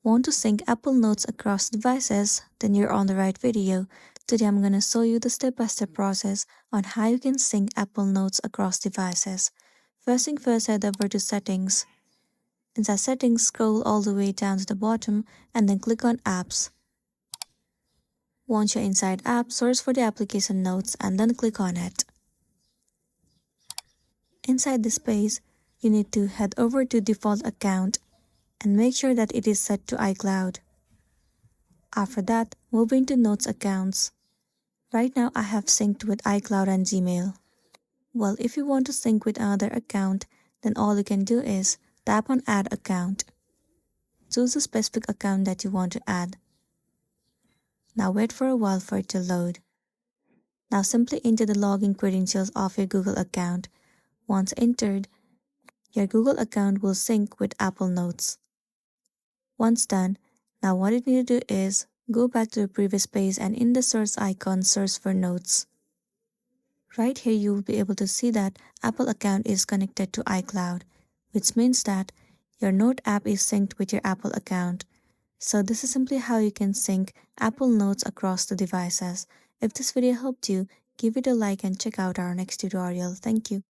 Want to sync Apple Notes across devices? Then you're on the right video. Today I'm going to show you the step-by-step process on how you can sync Apple Notes across devices. First thing first, head over to Settings. Inside Settings, scroll all the way down to the bottom and then click on Apps. Once you're inside Apps, search for the application Notes and then click on it. Inside this page, you need to head over to Default Account and make sure that it is set to iCloud. After that, move into Notes Accounts. Right now I have synced with iCloud and Gmail. Well, if you want to sync with another account, then all you can do is tap on Add Account. Choose a specific account that you want to add. Now wait for a while for it to load. Now simply enter the login credentials of your Google account. Once entered, your Google account will sync with Apple Notes. Once done, now what you need to do is go back to the previous page and in the search icon, search for Notes. Right here you will be able to see that Apple account is connected to iCloud, which means that your Note app is synced with your Apple account. So this is simply how you can sync Apple Notes across the devices. If this video helped you, give it a like and check out our next tutorial. Thank you.